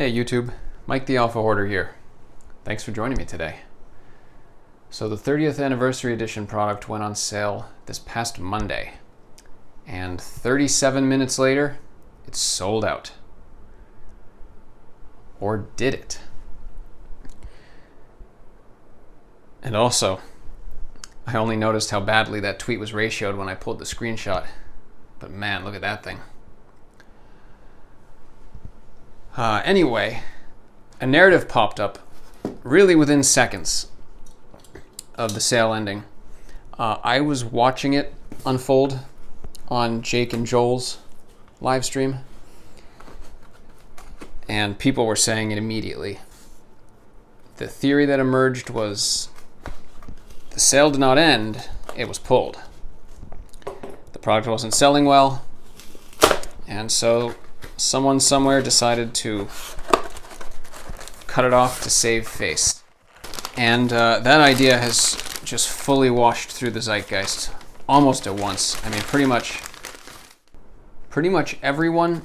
Hey YouTube, Mike the Alpha Hoarder here. Thanks for joining me today. So the 30th anniversary edition product went on sale this past Monday, and 37 minutes later, it's sold out. Or did it? And also, I only noticed how badly that tweet was ratioed when I pulled the screenshot. But man, look at that thing. Anyway, a narrative popped up really within seconds of the sale ending. I was watching it unfold on Jake and Joel's live stream, and people were saying it immediately. The theory that emerged was the sale did not end, it was pulled. The product wasn't selling well, and so someone somewhere decided to cut it off to save face. And that idea has just fully washed through the zeitgeist almost at once. I mean, pretty much everyone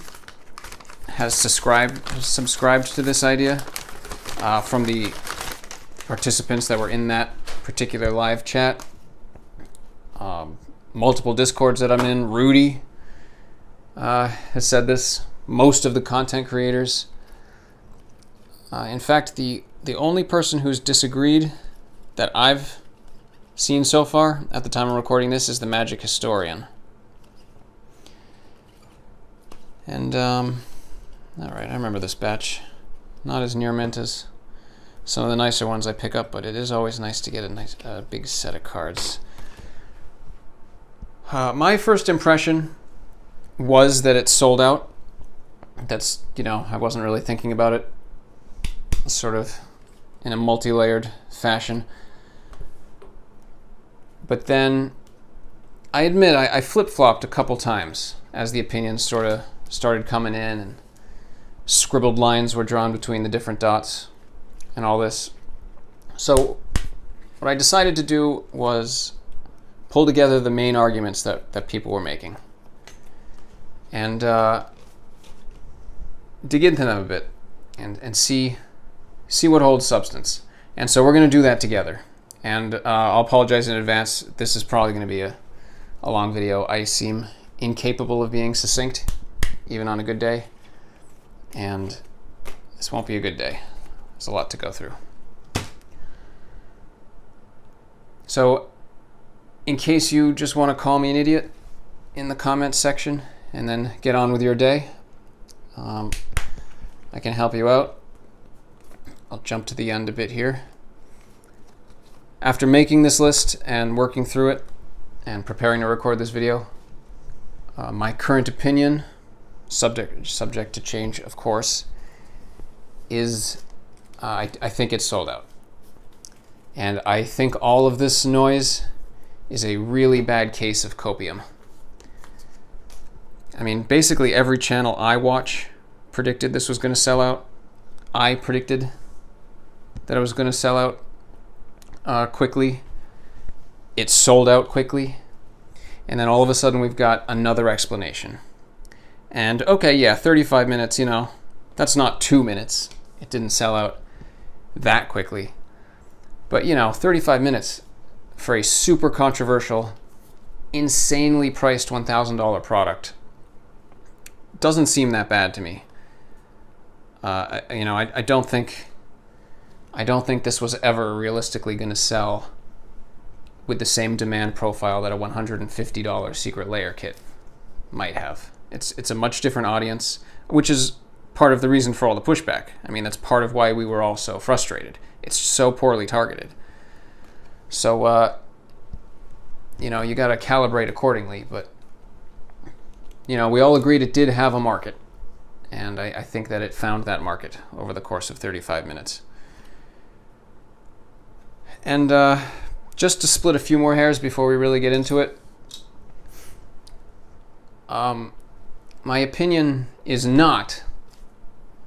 has subscribed to this idea from the participants that were in that particular live chat. Multiple Discords that I'm in, Rudy has said this. Most of the content creators. In fact, the only person who's disagreed that I've seen so far at the time of recording this is the Magic Historian. And, alright, I remember this batch. Not as near mint as some of the nicer ones I pick up, but it is always nice to get a nice big set of cards. My first impression was that it sold out. That's, I wasn't really thinking about it sort of in a multi-layered fashion. But then I admit I flip-flopped a couple times as the opinions sort of started coming in and scribbled lines were drawn between the different dots and all this. So what I decided to do was pull together the main arguments that people were making and dig into them a bit and see what holds substance. And so we're going to do that together. And I'll apologize in advance. This is probably going to be a long video. I seem incapable of being succinct, even on a good day. And this won't be a good day. There's a lot to go through. So, in case you just want to call me an idiot in the comments section and then get on with your day, I can help you out. I'll jump to the end a bit here. After making this list and working through it and preparing to record this video, my current opinion, subject to change of course, is I think it's sold out. And I think all of this noise is a really bad case of copium. I mean, basically every channel I watch predicted this was going to sell out. I predicted that it was going to sell out quickly. It sold out quickly. And then all of a sudden we've got another explanation. And okay, yeah, 35 minutes, that's not 2 minutes. It didn't sell out that quickly. But 35 minutes for a super controversial, insanely priced $1,000 product doesn't seem that bad to me. I don't think this was ever realistically going to sell with the same demand profile that a $150 secret layer kit might have. It's a much different audience, which is part of the reason for all the pushback. I mean, that's part of why we were all so frustrated. It's so poorly targeted. So, you got to calibrate accordingly. But, we all agreed it did have a market. And I think that it found that market over the course of 35 minutes. And just to split a few more hairs before we really get into it, my opinion is not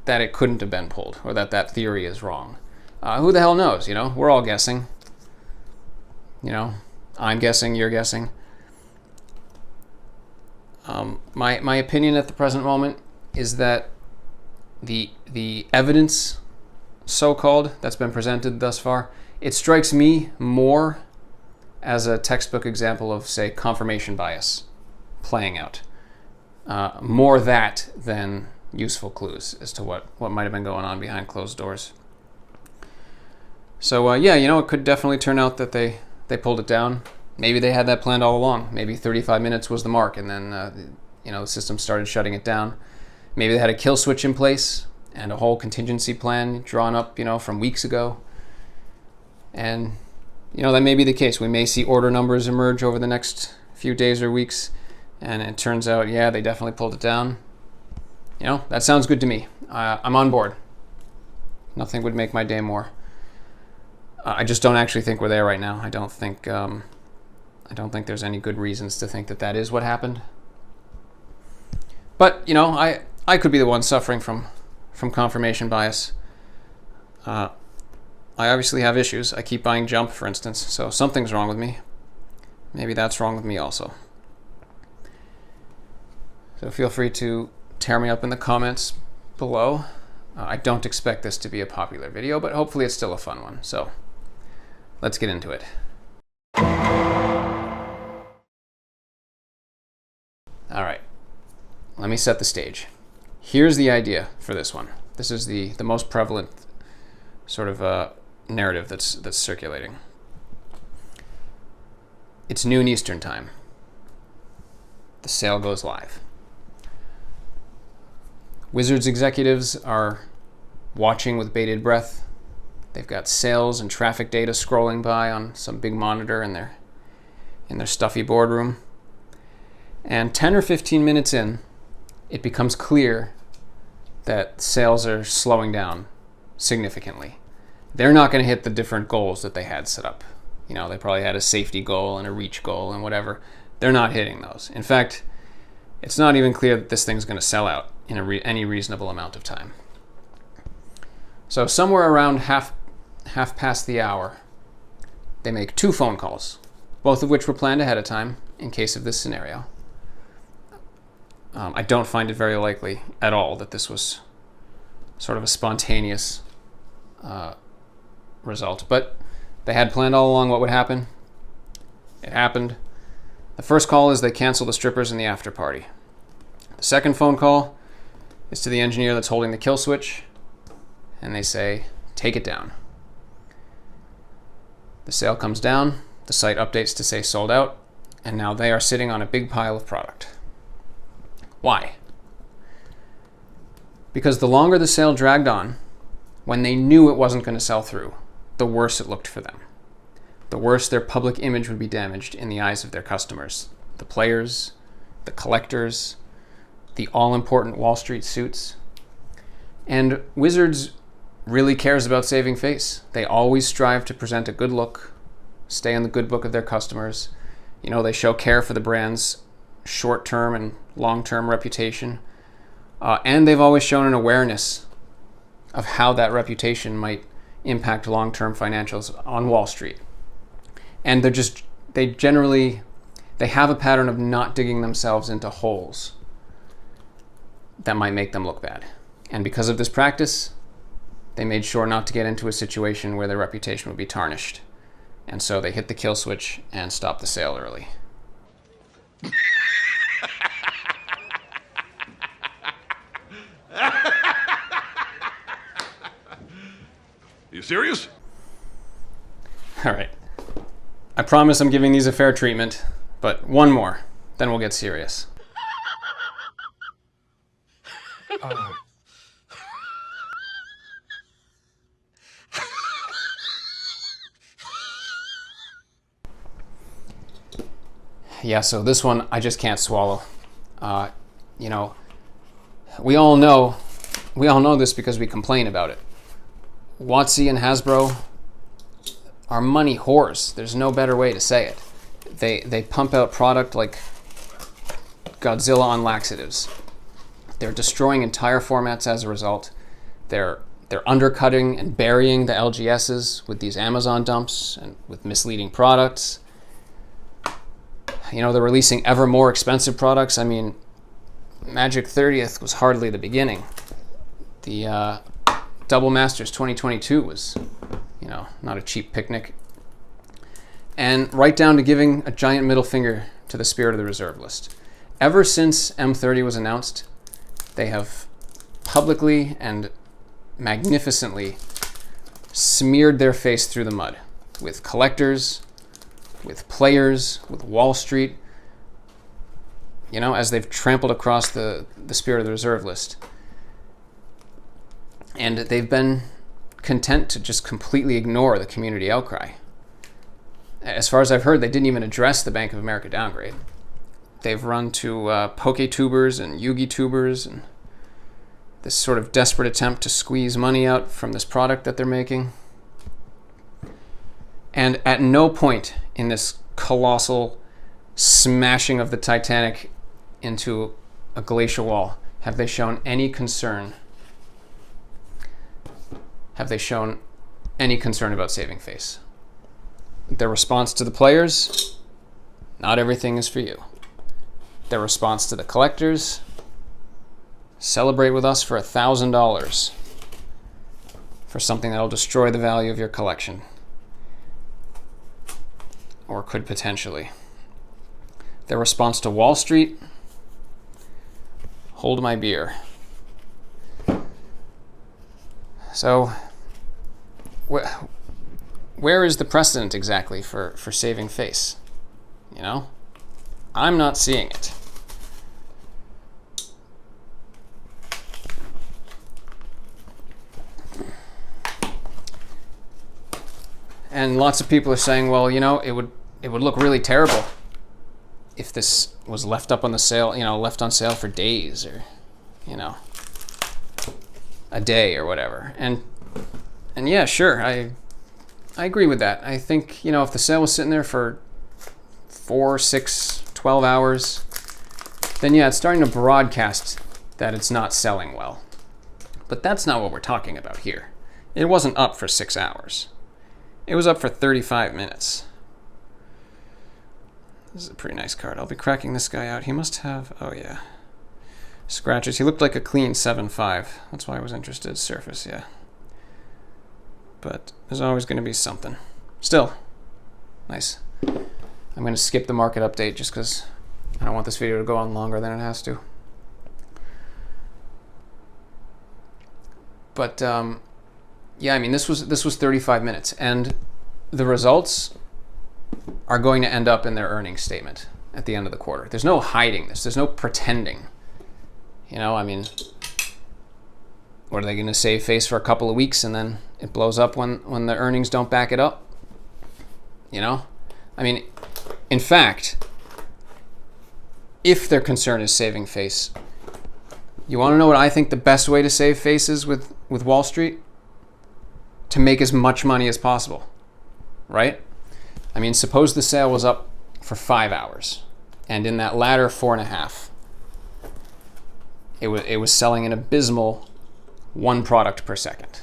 that it couldn't have been pulled or that theory is wrong. Who the hell knows, We're all guessing. I'm guessing, you're guessing. My opinion at the present moment is that the evidence, so-called, that's been presented thus far, it strikes me more as a textbook example of, say, confirmation bias playing out. More that than useful clues as to what might have been going on behind closed doors. So yeah, it could definitely turn out that they pulled it down. Maybe they had that planned all along. Maybe 35 minutes was the mark, and then the system started shutting it down. Maybe they had a kill switch in place and a whole contingency plan drawn up, from weeks ago. And that may be the case. We may see order numbers emerge over the next few days or weeks, and it turns out, yeah, they definitely pulled it down. That sounds good to me. I'm on board. Nothing would make my day more. I just don't actually think we're there right now. I don't think there's any good reasons to think that is what happened. But I could be the one suffering from confirmation bias. I obviously have issues. I keep buying jump, for instance, so something's wrong with me. Maybe that's wrong with me also. So feel free to tear me up in the comments below. I don't expect this to be a popular video, but hopefully it's still a fun one. So let's get into it. All right, let me set the stage. Here's the idea for this one. This is the most prevalent sort of narrative that's circulating. It's noon Eastern time. The sale goes live. Wizards executives are watching with bated breath. They've got sales and traffic data scrolling by on some big monitor in their stuffy boardroom. And 10 or 15 minutes in, it becomes clear that sales are slowing down significantly. They're not going to hit the different goals that they had set up. They probably had a safety goal and a reach goal and whatever. They're not hitting those. In fact, it's not even clear that this thing's going to sell out in any reasonable amount of time. So somewhere around half past the hour, they make 2 phone calls, both of which were planned ahead of time in case of this scenario. I don't find it very likely at all that this was sort of a spontaneous result, but they had planned all along what would happen. It happened. The first call is they cancel the strippers in the after party. The second phone call is to the engineer that's holding the kill switch, and they say, take it down. The sale comes down, the site updates to say sold out, and now they are sitting on a big pile of product. Why? Because the longer the sale dragged on, when they knew it wasn't going to sell through, the worse it looked for them. The worse their public image would be damaged in the eyes of their customers, the players, the collectors, the all-important Wall Street suits. And Wizards really cares about saving face. They always strive to present a good look, stay in the good book of their customers. They show care for the brand's short-term and long-term reputation. And they've always shown an awareness of how that reputation might impact long-term financials on Wall Street. And they have a pattern of not digging themselves into holes that might make them look bad. And because of this practice, they made sure not to get into a situation where their reputation would be tarnished. And so they hit the kill switch and stopped the sale early. You serious? All right. I promise I'm giving these a fair treatment, but one more, then we'll get serious. Yeah, so this one I just can't swallow. We all know this because we complain about it. WoTC and Hasbro are money whores. There's no better way to say it. They pump out product like Godzilla on laxatives. They're destroying entire formats as a result. They're undercutting and burying the LGSs with these Amazon dumps and with misleading products. They're releasing ever more expensive products. I mean, Magic 30th was hardly the beginning. The Double Masters 2022 was, not a cheap picnic. And right down to giving a giant middle finger to the Spirit of the Reserve list. Ever since M30 was announced, they have publicly and magnificently smeared their face through the mud with collectors, with players, with Wall Street, as they've trampled across the Spirit of the Reserve list. And they've been content to just completely ignore the community outcry. As far as I've heard, they didn't even address the Bank of America downgrade. They've run to PokeTubers and YugiTubers and this sort of desperate attempt to squeeze money out from this product that they're making. And at no point in this colossal smashing of the Titanic into a glacial wall have they shown any concern. Have they shown any concern about saving face? Their response to the players, not everything is for you. Their response to the collectors, celebrate with us for $1,000 for something that'll destroy the value of your collection. Or could potentially. Their response to Wall Street, hold my beer. So, where is the precedent exactly for saving face? I'm not seeing it. And lots of people are saying, well, it would look really terrible if this was left up on the sale, left on sale for days or, a day or whatever. And yeah, sure, I agree with that. I think, if the sale was sitting there for 4, 6, 12 hours, then yeah, it's starting to broadcast that it's not selling well. But that's not what we're talking about here. It wasn't up for 6 hours. It was up for 35 minutes. This is a pretty nice card. I'll be cracking this guy out. He must have, oh yeah, scratches. He looked like a clean 7.5. That's why I was interested. Surface, yeah. But there's always going to be something. Still, nice. I'm going to skip the market update just because I don't want this video to go on longer than it has to. But yeah, I mean, this was 35 minutes, and the results are going to end up in their earnings statement at the end of the quarter. There's no hiding this. There's no pretending. I mean, what are they going to save face for a couple of weeks and then it blows up when the earnings don't back it up? I mean, in fact, if their concern is saving face, you want to know what I think the best way to save face is with Wall Street? To make as much money as possible, right? I mean, suppose the sale was up for 5 hours, and in that latter 4.5, it was selling an abysmal 1 product per second.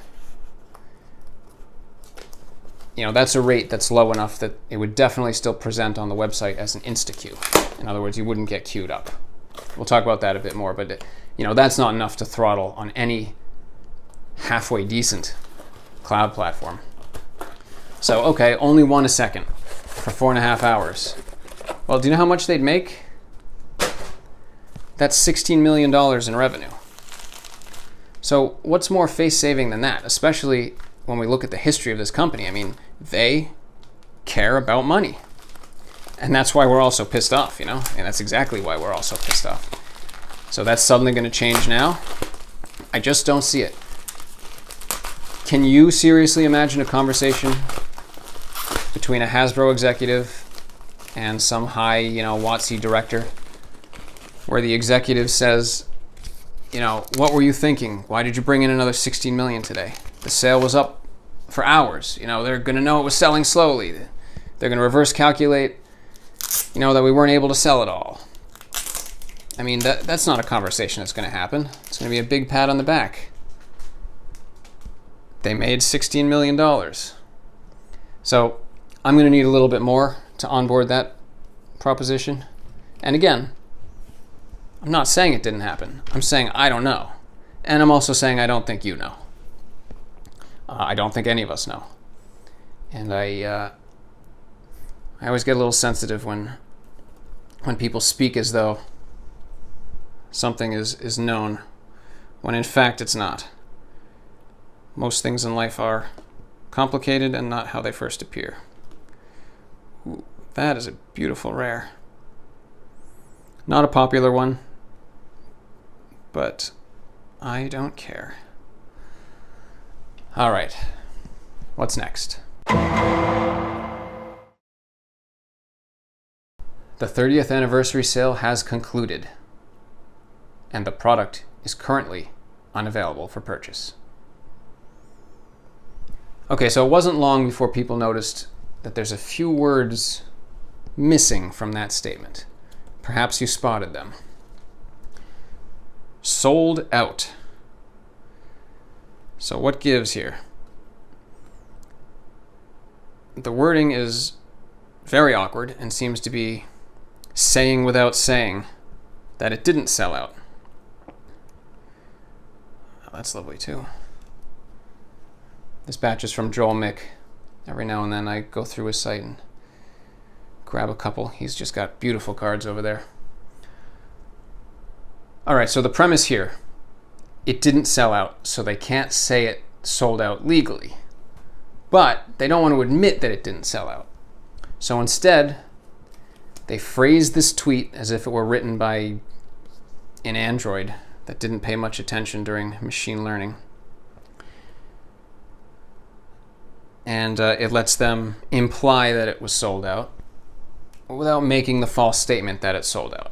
That's a rate that's low enough that it would definitely still present on the website as an insta-queue. In other words, you wouldn't get queued up. We'll talk about that a bit more, but that's not enough to throttle on any halfway decent cloud platform. So, okay, only 1 a second for 4.5 hours. Well, do you know how much they'd make? That's $16 million in revenue. So what's more face-saving than that, especially when we look at the history of this company? I mean, they care about money. And that's why we're all so pissed off, And that's exactly why we're all so pissed off. So that's suddenly going to change now? I just don't see it. Can you seriously imagine a conversation between a Hasbro executive and some high, WoTC director where the executive says, what were you thinking? Why did you bring in another 16 million today? The sale was up for hours. They're going to know it was selling slowly. They're going to reverse calculate, that we weren't able to sell it all. I mean, that's not a conversation that's going to happen. It's going to be a big pat on the back. They made $16 million. So I'm going to need a little bit more to onboard that proposition. And again, I'm not saying it didn't happen. I'm saying I don't know. And I'm also saying I don't think you know. I don't think any of us know. And I always get a little sensitive when people speak as though something is known, when in fact it's not. Most things in life are complicated and not how they first appear. Ooh, that is a beautiful rare. Not a popular one, but I don't care. All right, what's next? The 30th anniversary sale has concluded, and the product is currently unavailable for purchase. Okay, so it wasn't long before people noticed that there's a few words missing from that statement. Perhaps you spotted them. Sold out. So what gives here? The wording is very awkward and seems to be saying without saying that it didn't sell out. Oh, that's lovely too. This batch is from Joel Mick. Every now and then I go through his site and grab a couple. He's just got beautiful cards over there. All right, so the premise here, it didn't sell out, so they can't say it sold out legally. But they don't want to admit that it didn't sell out. So instead, they phrased this tweet as if it were written by an android that didn't pay much attention during machine learning. And it lets them imply that it was sold out without making the false statement that it's sold out.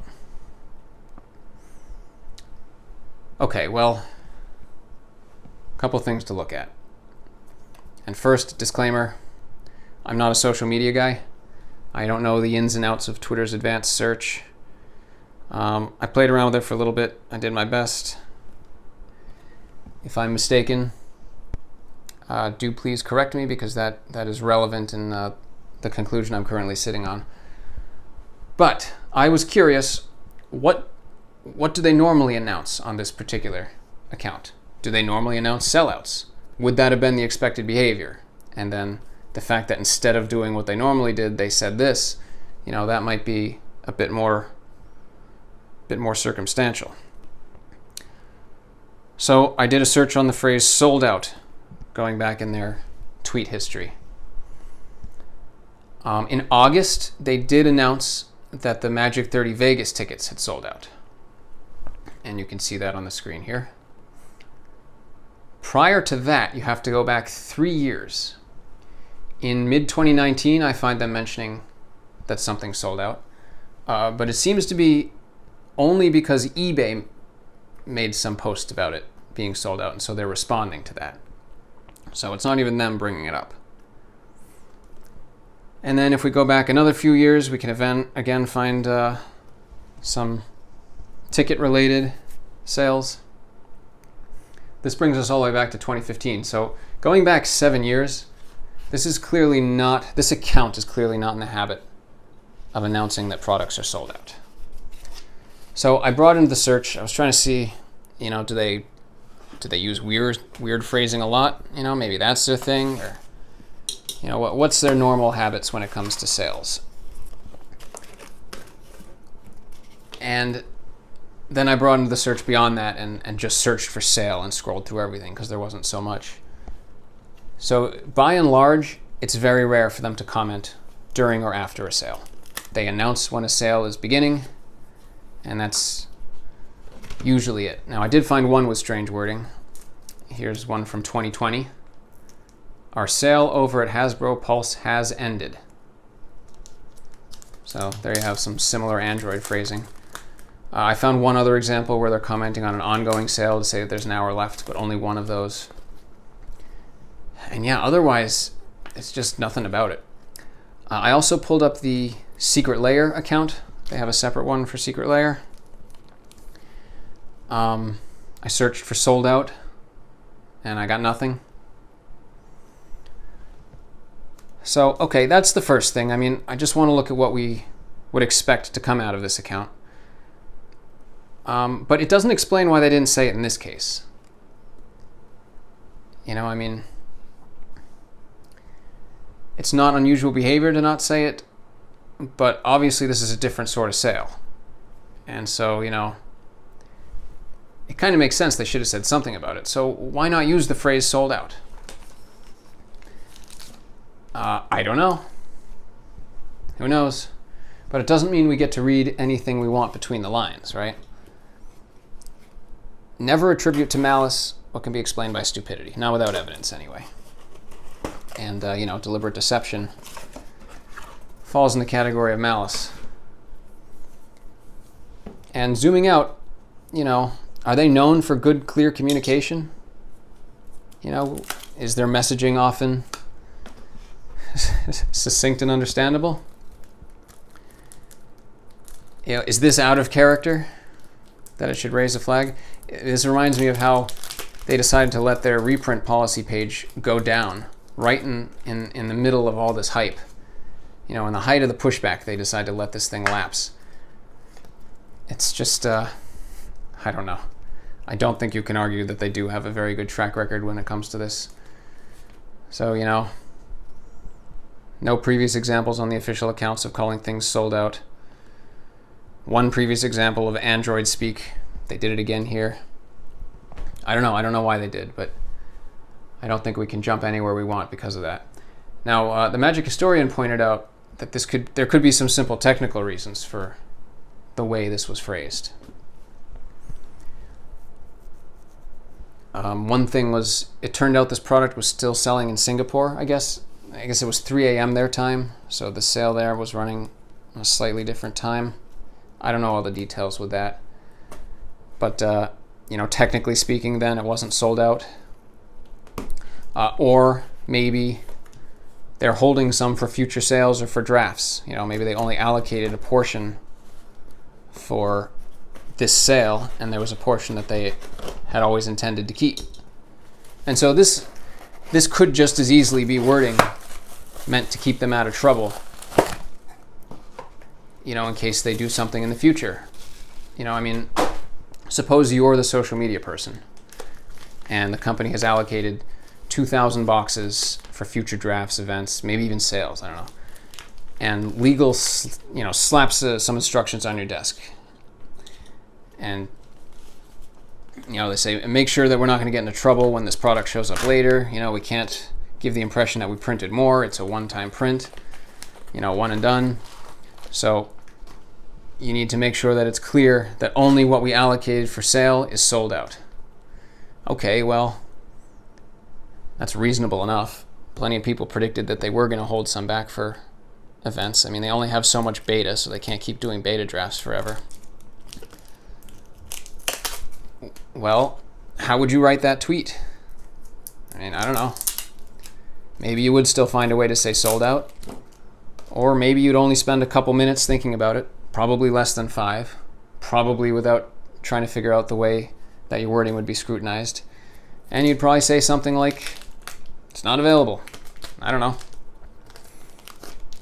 Okay, well, a couple things to look at. And first, disclaimer, I'm not a social media guy. I don't know the ins and outs of Twitter's advanced search. I played around with it for a little bit. I did my best. If I'm mistaken, do please correct me, because that is relevant in the conclusion I'm currently sitting on. But I was curious, what do they normally announce on this particular account? Do they normally announce sellouts? Would that have been the expected behavior? And then the fact that instead of doing what they normally did, they said this, that might be a bit more circumstantial. So I did a search on the phrase sold out, going back in their tweet history. In August, they did announce that the Magic 30 Vegas tickets had sold out. And you can see that on the screen here. Prior to that, you have to go back 3 years. In mid-2019, I find them mentioning that something sold out. But it seems to be only because eBay made some post about it being sold out, and so they're responding to that. So it's not even them bringing it up. And then if we go back another few years, we can again find some ticket-related sales. This brings us all the way back to 2015. So going back 7 years, this account is clearly not in the habit of announcing that products are sold out. So I brought into the search. I was trying to see, do they use weird phrasing a lot? Maybe that's their thing, or what's their normal habits when it comes to sales? And then I brought into the search beyond that and just searched for sale and scrolled through everything because there wasn't so much. So by and large, it's very rare for them to comment during or after a sale. They announce when a sale is beginning, and that's usually it. Now, I did find one with strange wording. Here's one from 2020. Our sale over at Hasbro Pulse has ended. So there you have some similar Android phrasing. I found one other example where they're commenting on an ongoing sale to say that there's an hour left, but only one of those. And yeah, otherwise, it's just nothing about it. I also pulled up the Secret Lair account. They have a separate one for Secret Lair. I searched for sold out, and I got nothing. So, okay, that's the first thing. I mean, I just want to look at what we would expect to come out of this account. But it doesn't explain why they didn't say it in this case. You know, I mean, it's not unusual behavior to not say it, but obviously this is a different sort of sale. And so, you know, it kind of makes sense they should have said something about it. So why not use the phrase sold out? I don't know. Who knows? But it doesn't mean we get to read anything we want between the lines, right? Never attribute to malice what can be explained by stupidity. Not without evidence, anyway. And, you know, deliberate deception falls in the category of malice. And zooming out, you know, are they known for good, clear communication? You know, is their messaging often succinct and understandable? You know, is this out of character that it should raise a flag? This reminds me of how they decided to let their reprint policy page go down right in the middle of all this hype. You know, in the height of the pushback, they decided to let this thing lapse. It's just, I don't know. I don't think you can argue that they do have a very good track record when it comes to this. So, you know, no previous examples on the official accounts of calling things sold out. One previous example of Android speak. They did it again here. I don't know why they did, but I don't think we can jump anywhere we want because of that. Now, the Magic Historian pointed out that there could be some simple technical reasons for the way this was phrased. One thing was, it turned out this product was still selling in Singapore, I guess. I guess it was 3 a.m. their time, so the sale there was running a slightly different time. I don't know all the details with that. But, you know, technically speaking then, it wasn't sold out. Or maybe they're holding some for future sales or for drafts. You know, maybe they only allocated a portion for this sale, and there was a portion that they had always intended to keep. And so this could just as easily be wording meant to keep them out of trouble, you know, in case they do something in the future. You know, I mean, suppose you're the social media person and the company has allocated 2,000 boxes for future drafts, events, maybe even sales, I don't know. And legal, you know, slaps some instructions on your desk. And, you know, they say, make sure that we're not going to get into trouble when this product shows up later. You know, we can't give the impression that we printed more. It's a one-time print, you know, one and done. So you need to make sure that it's clear that only what we allocated for sale is sold out. Okay, well, that's reasonable enough. Plenty of people predicted that they were going to hold some back for events. I mean, they only have so much beta, so they can't keep doing beta drafts forever. Well, how would you write that tweet? I mean, I don't know. Maybe you would still find a way to say sold out. Or maybe you'd only spend a couple minutes thinking about it. Probably less than 5. Probably without trying to figure out the way that your wording would be scrutinized. And you'd probably say something like, it's not available. I don't know.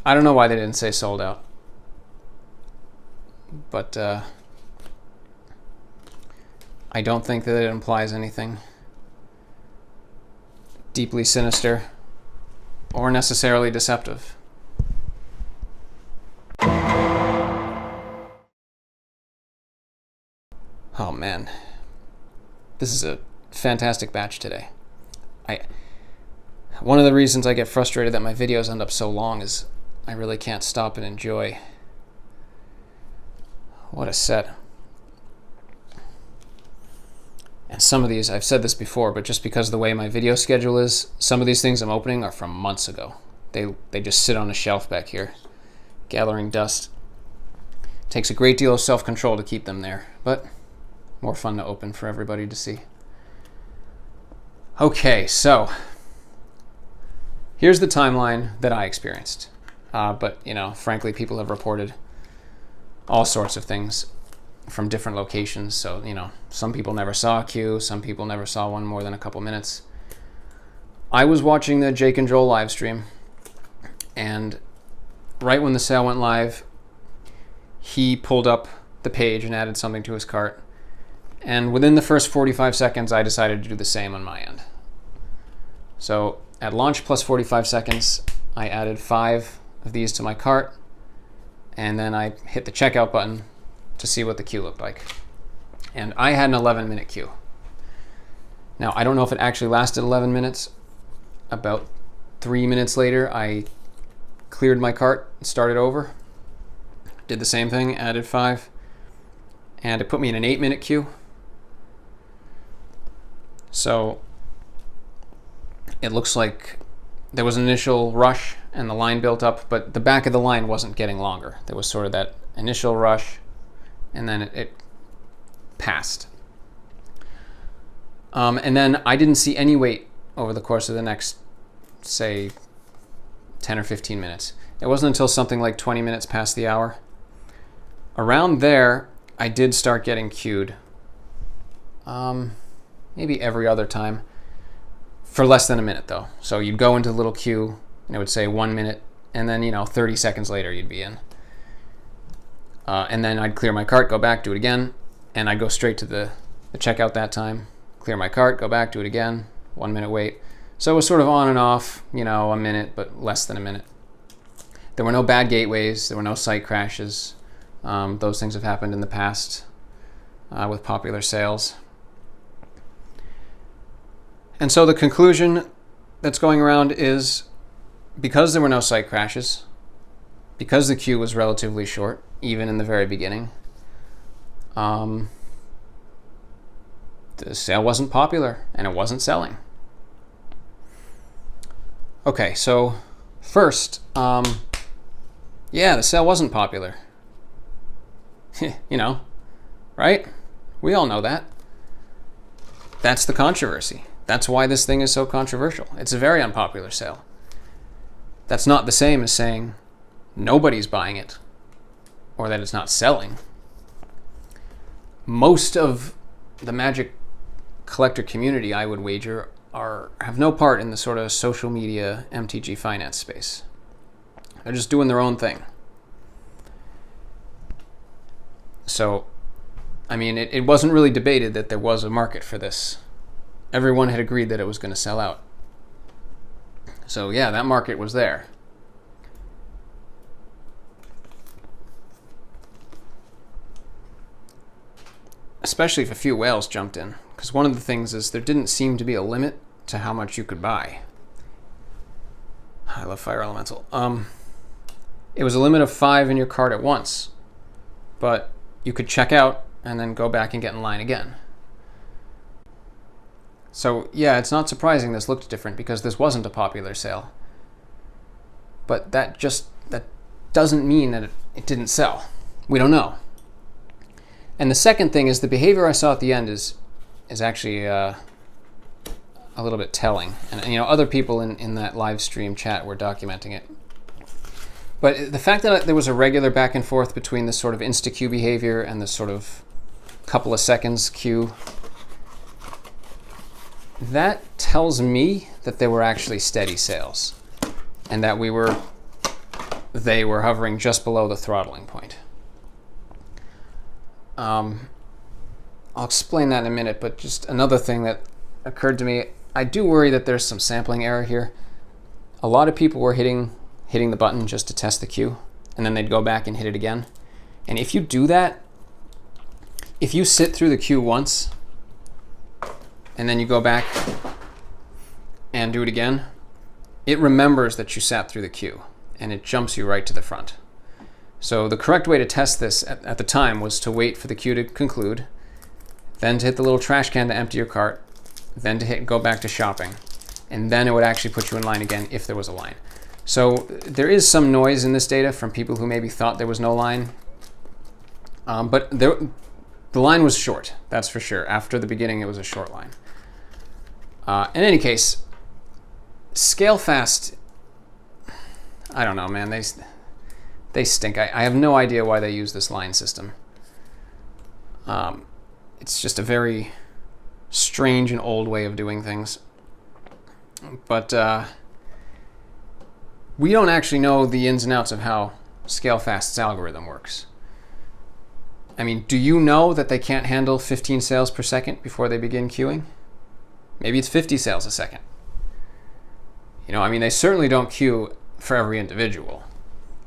I don't know why they didn't say sold out. But I don't think that it implies anything deeply sinister or necessarily deceptive. Oh man, this is a fantastic batch today. One of the reasons I get frustrated that my videos end up so long is I really can't stop and enjoy. What a set. And some of these, I've said this before, but just because of the way my video schedule is, some of these things I'm opening are from months ago. They just sit on a shelf back here, gathering dust. It takes a great deal of self-control to keep them there, but more fun to open for everybody to see. Okay, so here's the timeline that I experienced. But, you know, frankly, people have reported all sorts of things from different locations. So, you know, some people never saw a queue. Some people never saw one more than a couple minutes. I was watching the Jake and Joel live stream, and right when the sale went live, he pulled up the page and added something to his cart. And within the first 45 seconds, I decided to do the same on my end. So at launch plus 45 seconds, I added 5 of these to my cart, and then I hit the checkout button to see what the queue looked like. And I had an 11-minute queue. Now, I don't know if it actually lasted 11 minutes. About 3 minutes later, I cleared my cart and started over. Did the same thing, added 5. And it put me in an 8-minute queue. So it looks like there was an initial rush and the line built up, but the back of the line wasn't getting longer. There was sort of that initial rush, and then it passed. And then I didn't see any wait over the course of the next, say, 10 or 15 minutes. It wasn't until something like 20 minutes past the hour. Around there, I did start getting queued. Maybe every other time. For less than a minute, though. So you'd go into the little queue, and it would say 1 minute, and then, 30 seconds later, you'd be in. And then I'd clear my cart, go back, do it again, and I'd go straight to the checkout that time. Clear my cart, go back, do it again, 1 minute wait. So it was sort of on and off, a minute, but less than a minute. There were no bad gateways, there were no site crashes. Those things have happened in the past with popular sales. And so the conclusion that's going around is, because there were no site crashes, because the queue was relatively short, even in the very beginning, the sale wasn't popular and it wasn't selling. Okay, so first, yeah, the sale wasn't popular. Right? We all know that. That's the controversy. That's why this thing is so controversial. It's a very unpopular sale. That's not the same as saying nobody's buying it or that it's not selling. Most of the Magic collector community, I would wager, have no part in the sort of social media MTG finance space. They're just doing their own thing. So, it wasn't really debated that there was a market for this. Everyone had agreed that it was going to sell out. So yeah, that market was there. Especially if a few whales jumped in. Because one of the things is there didn't seem to be a limit to how much you could buy. I love Fire Elemental. It was a limit of 5 in your cart at once. But you could check out and then go back and get in line again. So yeah, it's not surprising this looked different because this wasn't a popular sale. But that doesn't mean that it didn't sell. We don't know. And the second thing is the behavior I saw at the end is actually a little bit telling. And other people in that live stream chat were documenting it. But the fact that there was a regular back and forth between this sort of insta-queue behavior and this sort of couple of seconds queue, that tells me that they were actually steady sales and that they were hovering just below the throttling point. I'll explain that in a minute, but just another thing that occurred to me, I do worry that there's some sampling error here. A lot of people were hitting the button just to test the queue, and then they'd go back and hit it again. And if you do that, if you sit through the queue once, and then you go back and do it again, it remembers that you sat through the queue, and it jumps you right to the front. So the correct way to test this at the time was to wait for the queue to conclude, then to hit the little trash can to empty your cart, then to go back to shopping, and then it would actually put you in line again if there was a line. So there is some noise in this data from people who maybe thought there was no line, but the line was short, that's for sure. After the beginning, it was a short line. In any case, scale fast, I don't know, man. They stink. I have no idea why they use this line system. It's just a very strange and old way of doing things. But we don't actually know the ins and outs of how Scalefast's algorithm works. Do you know that they can't handle 15 sales per second before they begin queuing? Maybe it's 50 sales a second. You know, I mean, they certainly don't queue for every individual.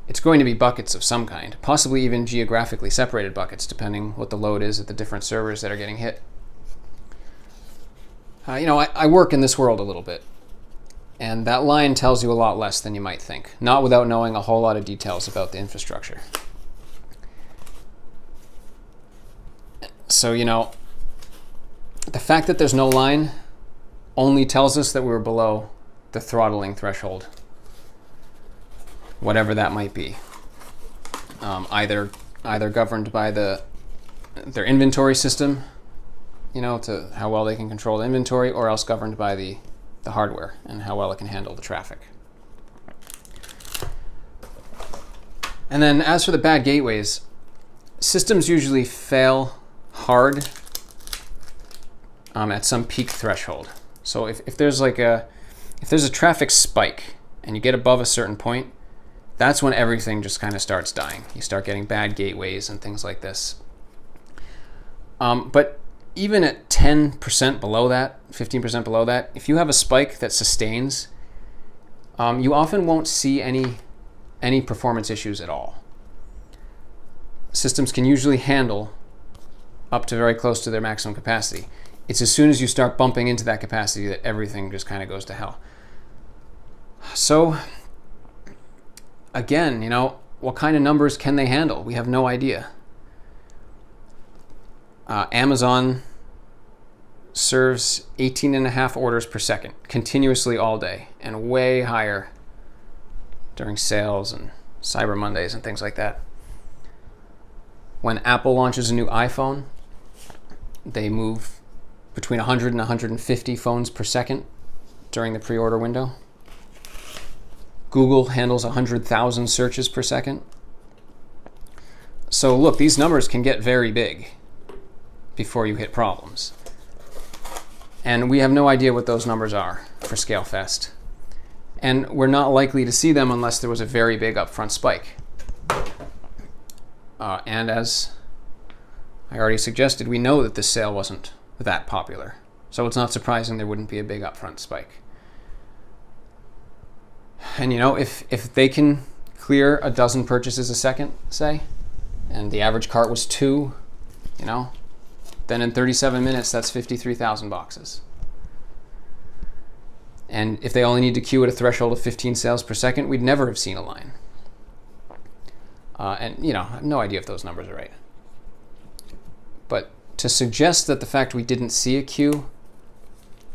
It's going to be buckets of some kind, possibly even geographically separated buckets, depending what the load is at the different servers that are getting hit. You know, I work in this world a little bit, and that line tells you a lot less than you might think, not without knowing a whole lot of details about the infrastructure. So, you know, the fact that there's no line only tells us that we were below the throttling threshold, whatever that might be. Either governed by their inventory system, you know, to how well they can control the inventory, or else governed by the hardware and how well it can handle the traffic. And then as for the bad gateways, systems usually fail hard at some peak threshold. So if there's a traffic spike and you get above a certain point, that's when everything just kind of starts dying. You start getting bad gateways and things like this. But even at 10% below that, 15% below that, if you have a spike that sustains, you often won't see any performance issues at all. Systems can usually handle up to very close to their maximum capacity. It's as soon as you start bumping into that capacity that everything just kind of goes to hell. So, again, you know, what kind of numbers can they handle? We have no idea. Amazon serves 18.5 orders per second continuously all day, and way higher during sales and Cyber Mondays and things like that. When Apple launches a new iPhone, they move between 100 and 150 phones per second during the pre-order window. Google handles 100,000 searches per second. So look, these numbers can get very big before you hit problems. And we have no idea what those numbers are for ScaleFest. And we're not likely to see them unless there was a very big upfront spike. And as I already suggested, we know that this sale wasn't that popular. So it's not surprising there wouldn't be a big upfront spike. And you know, if they can clear a dozen purchases a second, say, and the average cart was 2, you know, then in 37 minutes, that's 53,000 boxes. And if they only need to queue at a threshold of 15 sales per second, we'd never have seen a line. And, you know, I have no idea if those numbers are right. But to suggest that the fact we didn't see a queue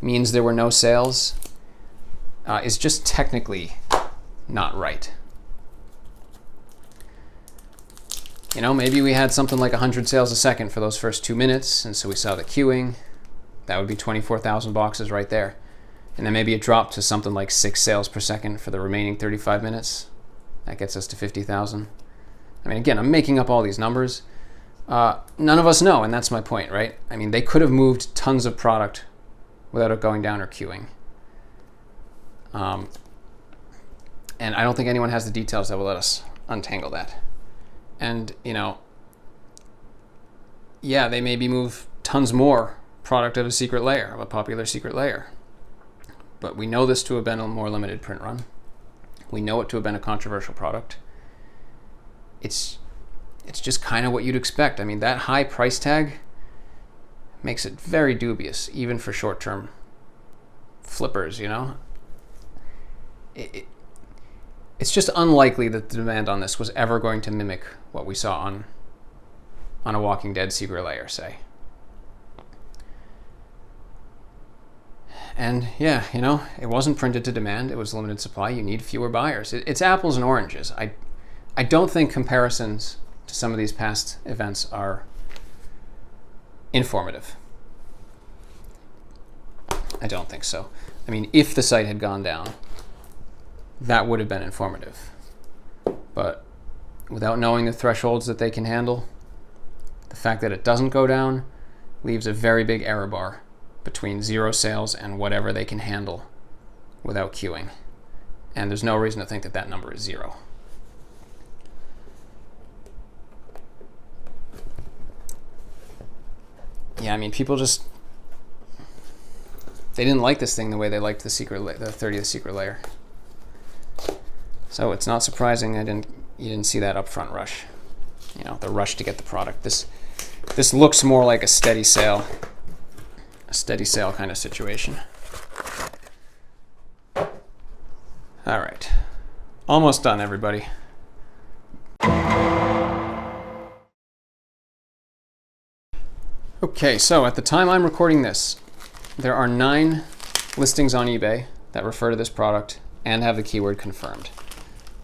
means there were no sales is just technically not right. You know, maybe we had something like 100 sales a second for those first 2 minutes, and so we saw the queuing. That would be 24,000 boxes right there. And then maybe it dropped to something like 6 sales per second for the remaining 35 minutes. That gets us to 50,000. I mean, again, I'm making up all these numbers. None of us know, and that's my point, right? I mean, they could have moved tons of product without it going down or queuing. And I don't think anyone has the details that will let us untangle that. And, you know, yeah, they maybe move tons more product of a secret layer, of a popular secret layer. But we know this to have been a more limited print run. We know it to have been a controversial product. It's just kind of what you'd expect. I mean, that high price tag makes it very dubious, even for short-term flippers, you know? It's just unlikely that the demand on this was ever going to mimic what we saw on a Walking Dead secret layer, say. And yeah, you know, it wasn't printed to demand. It was limited supply. You need fewer buyers. It's apples and oranges. I don't think comparisons to some of these past events are informative. I don't think so. I mean, if the site had gone down, that would have been informative. But without knowing the thresholds that they can handle, the fact that it doesn't go down leaves a very big error bar between 0 sales and whatever they can handle without queuing. And there's no reason to think that that number is 0. Yeah, I mean, people just, they didn't like this thing the way they liked the 30th secret layer. So it's not surprising you didn't see that upfront rush. You know, the rush to get the product. This looks more like a steady sale kind of situation. All right, almost done, everybody. Okay, so at the time I'm recording this, there are 9 listings on eBay that refer to this product and have the keyword confirmed.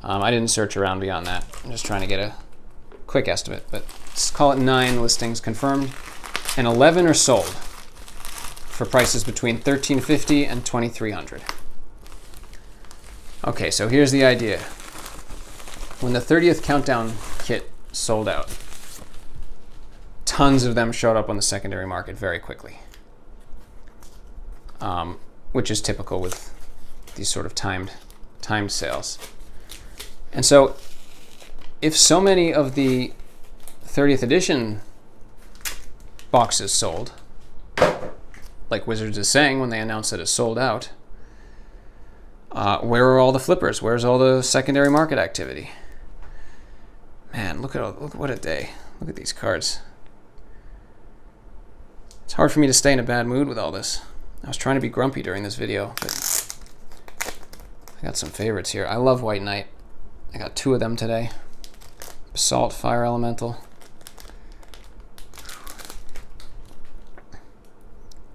I didn't search around beyond that. I'm just trying to get a quick estimate, but let's call it 9 listings confirmed, and 11 are sold for prices between $1,350 and $2,300. Okay, so here's the idea. When the 30th countdown kit sold out, tons of them showed up on the secondary market very quickly, which is typical with these sort of timed sales. And so if so many of the 30th edition boxes sold, like Wizards is saying when they announced that it sold out, where are all the flippers? Where's all the secondary market activity? Man, look what a day. Look at these cards. It's hard for me to stay in a bad mood with all this. I was trying to be grumpy during this video, but I got some favorites here. I love White Knight. I got 2 of them today. Basalt, Fire Elemental.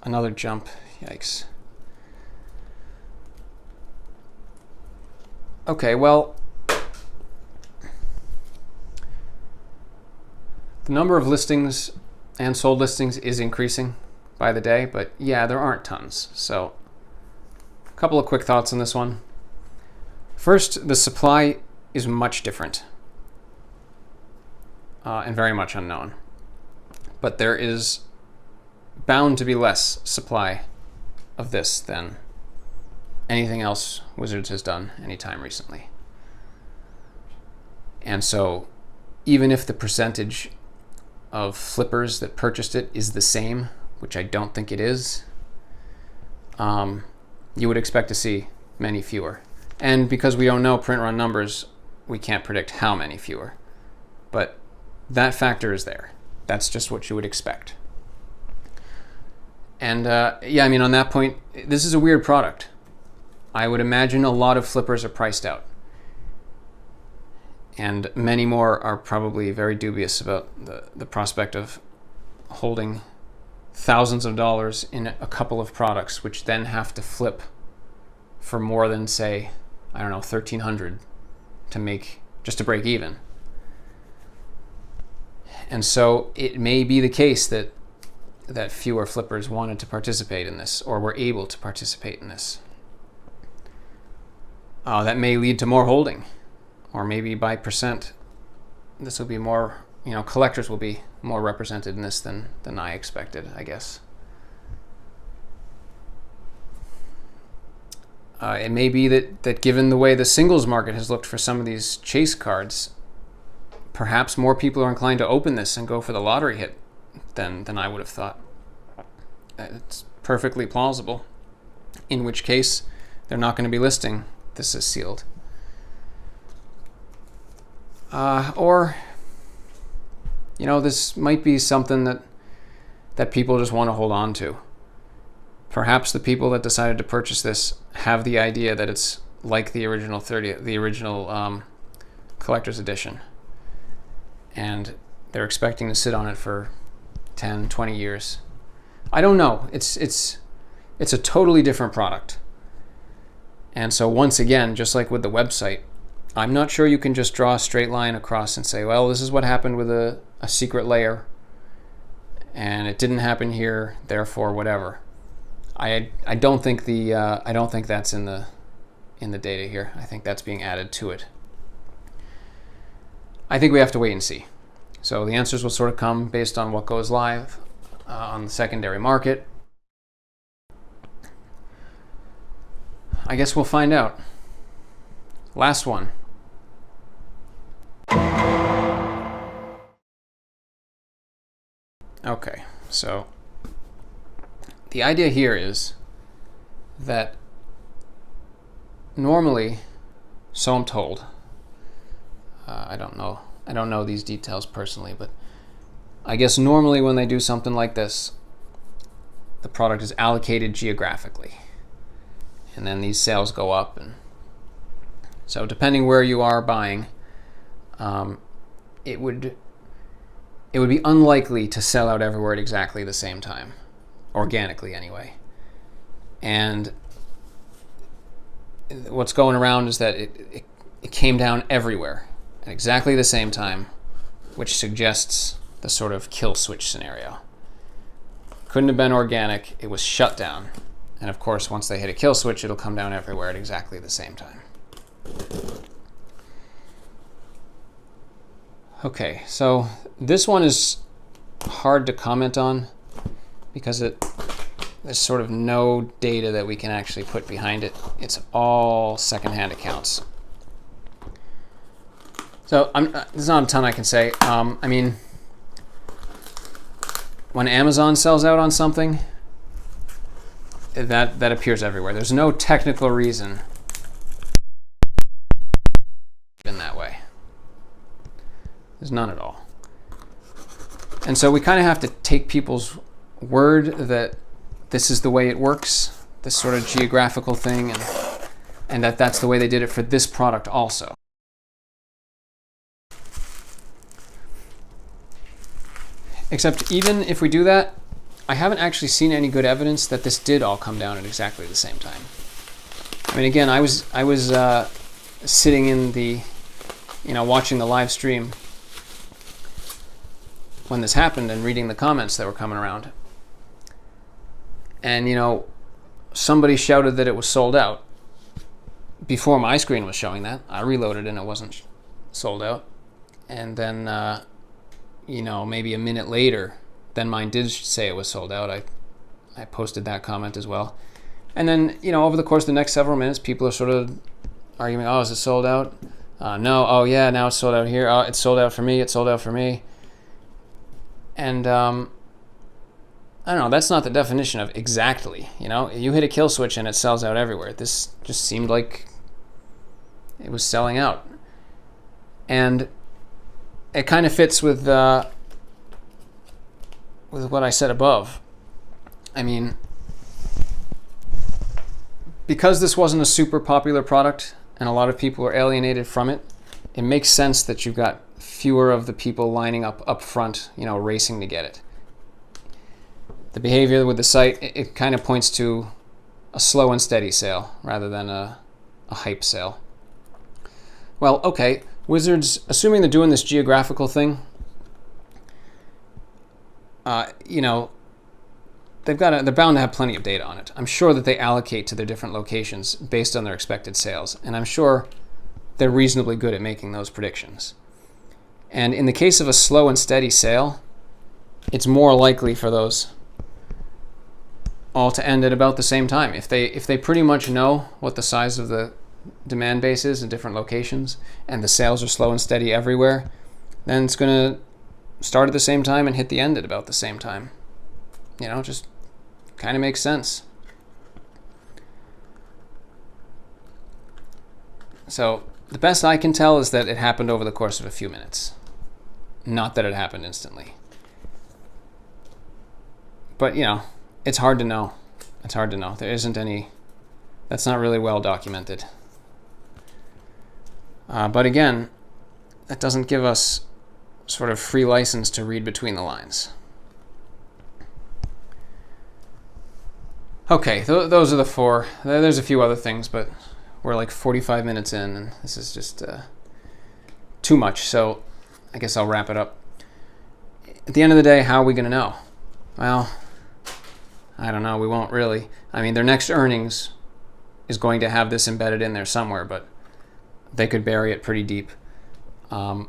Another jump. Yikes. Okay, well, the number of listings and sold listings is increasing by the day, but yeah, there aren't tons. So a couple of quick thoughts on this one. First, the supply is much different and very much unknown. But there is bound to be less supply of this than anything else Wizards has done anytime recently. And so even if the percentage of flippers that purchased it is the same, which I don't think it is, you would expect to see many fewer. And because we don't know print run numbers, we can't predict how many fewer. But that factor is there. That's just what you would expect. And yeah, I mean, on that point, this is a weird product. I would imagine a lot of flippers are priced out. And many more are probably very dubious about the prospect of holding thousands of dollars in a couple of products, which then have to flip for more than, say, I don't know, $1,300 to make, just to break even. And so it may be the case that fewer flippers wanted to participate in this or were able to participate in this. That may lead to more holding, or maybe by percent, this will be more, collectors will be more represented in this than I expected, I guess. It may be that given the way the singles market has looked for some of these chase cards, perhaps more people are inclined to open this and go for the lottery hit than I would have thought. It's perfectly plausible, in which case they're not going to be listing this is sealed. Or, this might be something that people just want to hold on to. Perhaps the people that decided to purchase this have the idea that it's like the original collector's edition, and they're expecting to sit on it for 10, 20 years. I don't know. It's a totally different product. And so once again, just like with the website, I'm not sure you can just draw a straight line across and say, well, this is what happened with a secret layer, and it didn't happen here, therefore whatever. I don't think that's in the data here. I think that's being added to it. I think we have to wait and see. So the answers will sort of come based on what goes live on the secondary market. I guess we'll find out. Last one. Okay, so the idea here is that normally So I'm told. I don't know. I don't know these details personally, but I guess normally when they do something like this, the product is allocated geographically, and then these sales go up. And so depending where you are buying, it would be unlikely to sell out everywhere at exactly the same time, organically anyway. And what's going around is that it came down everywhere at exactly the same time, which suggests the sort of kill switch scenario. Couldn't have been organic, it was shut down. And of course, once they hit a kill switch, it'll come down everywhere at exactly the same time. Okay, so this one is hard to comment on because there's sort of no data that we can actually put behind it. It's all secondhand accounts. So there's not a ton I can say. I mean, when Amazon sells out on something, that appears everywhere. There's no technical reason in that way. There's none at all. And so we kind of have to take people's word that this is the way it works, this sort of geographical thing, and that's the way they did it for this product also. Except even if we do that, I haven't actually seen any good evidence that this did all come down at exactly the same time. I mean, again, I was sitting in the, watching the live stream when this happened and reading the comments that were coming around. And, somebody shouted that it was sold out. Before my screen was showing that, I reloaded and it wasn't sold out. And then, maybe a minute later, then mine did say it was sold out. I posted that comment as well. And then, over the course of the next several minutes, people are sort of arguing, oh, is it sold out? No, oh yeah, now it's sold out here. Oh, it's sold out for me, it's sold out for me. And I don't know, that's not the definition of exactly. You hit a kill switch and it sells out everywhere. This just seemed like it was selling out. And it kind of fits with what I said above. I mean, because this wasn't a super popular product and a lot of people are alienated from it, it makes sense that you've got fewer of the people lining up front, racing to get it. The behavior with the site, it kind of points to a slow and steady sale rather than a hype sale. Well, okay, Wizards, assuming they're doing this geographical thing, they're bound to have plenty of data on it. I'm sure that they allocate to their different locations based on their expected sales, and I'm sure they're reasonably good at making those predictions. And in the case of a slow and steady sale, it's more likely for those all to end at about the same time. If they pretty much know what the size of the demand base is in different locations and the sales are slow and steady everywhere, then it's going to start at the same time and hit the end at about the same time. Just kind of makes sense. So the best I can tell is that it happened over the course of a few minutes, not that it happened instantly. But it's hard to know. It's hard to know. There isn't any. That's not really well documented. But again, that doesn't give us sort of free license to read between the lines. Okay, those are the four. There's a few other things, but we're like 45 minutes in, and this is just too much. So I guess I'll wrap it up. At the end of the day, how are we going to know? Well, I don't know. We won't really. I mean, their next earnings is going to have this embedded in there somewhere, but they could bury it pretty deep.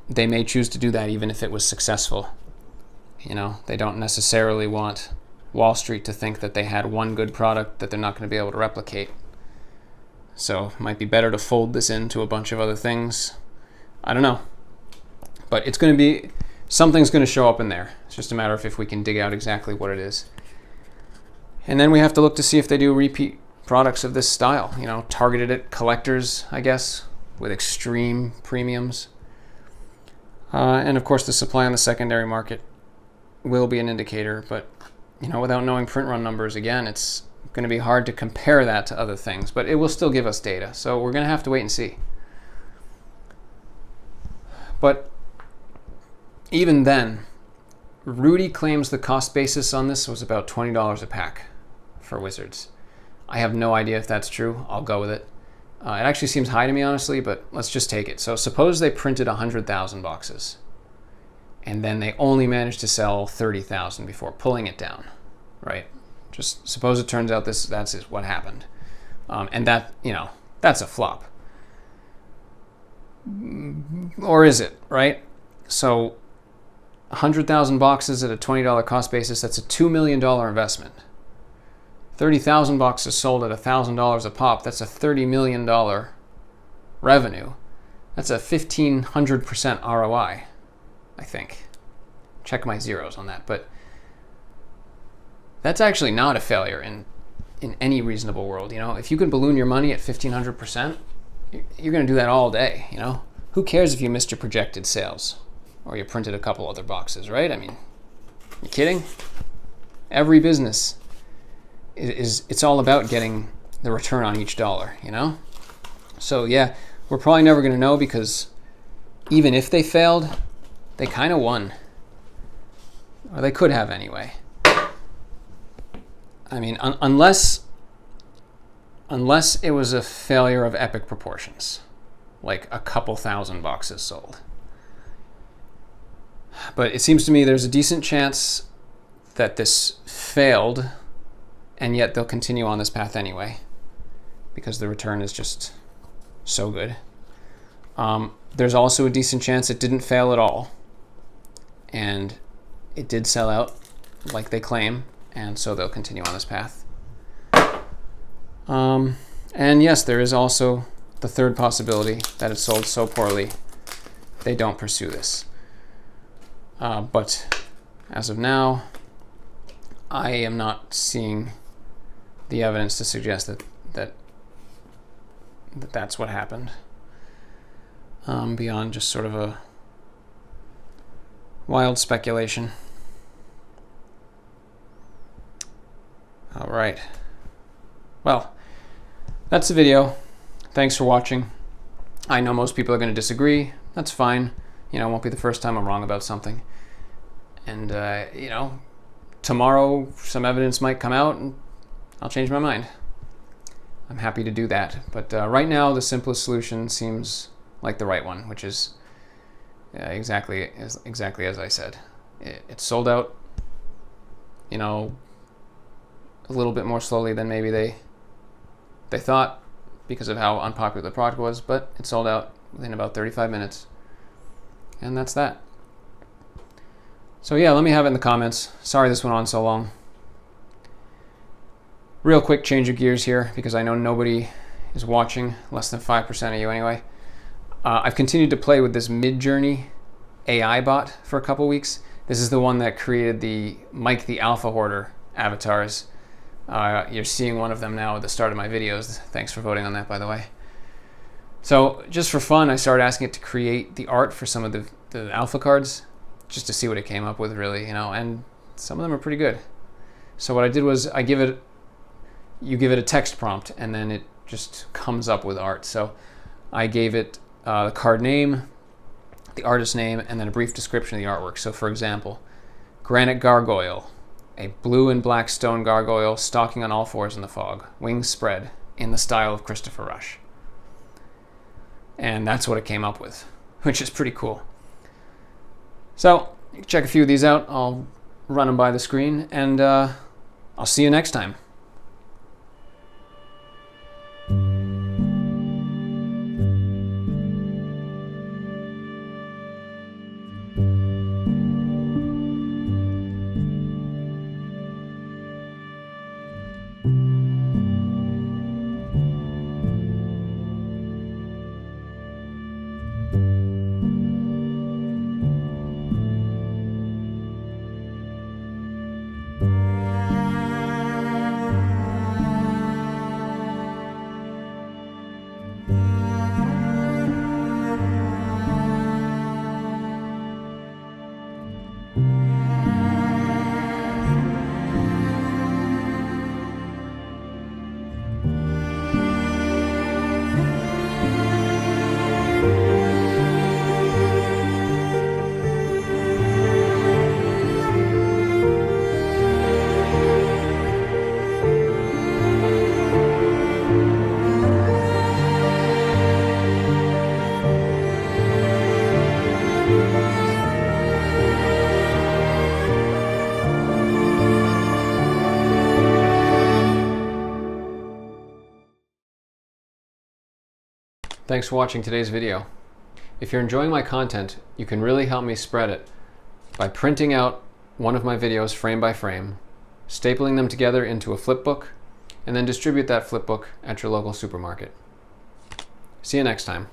They may choose to do that even if it was successful. They don't necessarily want Wall Street to think that they had one good product that they're not going to be able to replicate. So it might be better to fold this into a bunch of other things. I don't know. But it's going to be, something's going to show up in there. It's just a matter of if we can dig out exactly what it is. And then we have to look to see if they do repeat products of this style, targeted at collectors, I guess. with extreme premiums. And of course, the supply on the secondary market will be an indicator, but without knowing print run numbers, again, it's going to be hard to compare that to other things, but it will still give us data. So we're going to have to wait and see. But even then, Rudy claims the cost basis on this was about $20 a pack for Wizards. I have no idea if that's true. I'll go with it. It actually seems high to me, honestly, but let's just take it. So suppose they printed 100,000 boxes, and then they only managed to sell 30,000 before pulling it down, right? Just suppose it turns out that's what happened. And that, that's a flop. Or is it, right? So 100,000 boxes at a $20 cost basis, that's a $2 million investment. 30,000 boxes sold at $1,000 a pop, that's a $30 million revenue. That's a 1,500% ROI, I think. Check my zeros on that. But that's actually not a failure in any reasonable world. If you can balloon your money at 1,500%, you're going to do that all day, Who cares if you missed your projected sales or you printed a couple other boxes, right? I mean, you kidding? Every business it's all about getting the return on each dollar, So yeah, we're probably never going to know, because even if they failed, they kind of won. Or they could have anyway. I mean, unless it was a failure of epic proportions, like a couple thousand boxes sold. But it seems to me there's a decent chance that this failed, and yet they'll continue on this path anyway, because the return is just so good. There's also a decent chance it didn't fail at all, and it did sell out like they claim, and so they'll continue on this path. And yes, there is also the third possibility that it sold so poorly they don't pursue this. But as of now, I am not seeing the evidence to suggest that's what happened, beyond just sort of a wild speculation. All right. Well, that's the video. Thanks for watching. I know most people are going to disagree. That's fine. It won't be the first time I'm wrong about something. And, tomorrow some evidence might come out and I'll change my mind. I'm happy to do that. But right now, the simplest solution seems like the right one, which is exactly as I said. It sold out, a little bit more slowly than maybe they thought, because of how unpopular the product was, but it sold out within about 35 minutes. And that's that. So yeah, let me have it in the comments. Sorry this went on so long. Real quick change of gears here, because I know nobody is watching, less than 5% of you anyway. I've continued to play with this Midjourney AI bot for a couple weeks. This is the one that created the Mike the Alpha Hoarder avatars. You're seeing one of them now at the start of my videos. Thanks for voting on that, by the way. So just for fun, I started asking it to create the art for some of the alpha cards, just to see what it came up with, really, and some of them are pretty good. So what I did was you give it a text prompt, and then it just comes up with art. So I gave it the card name, the artist name, and then a brief description of the artwork. So for example, Granite Gargoyle, a blue and black stone gargoyle stalking on all fours in the fog, wings spread, in the style of Christopher Rush. And that's what it came up with, which is pretty cool. So you can check a few of these out. I'll run them by the screen, and I'll see you next time. Thanks for watching today's video. If you're enjoying my content, you can really help me spread it by printing out one of my videos frame by frame, stapling them together into a flipbook, and then distribute that flipbook at your local supermarket. See you next time.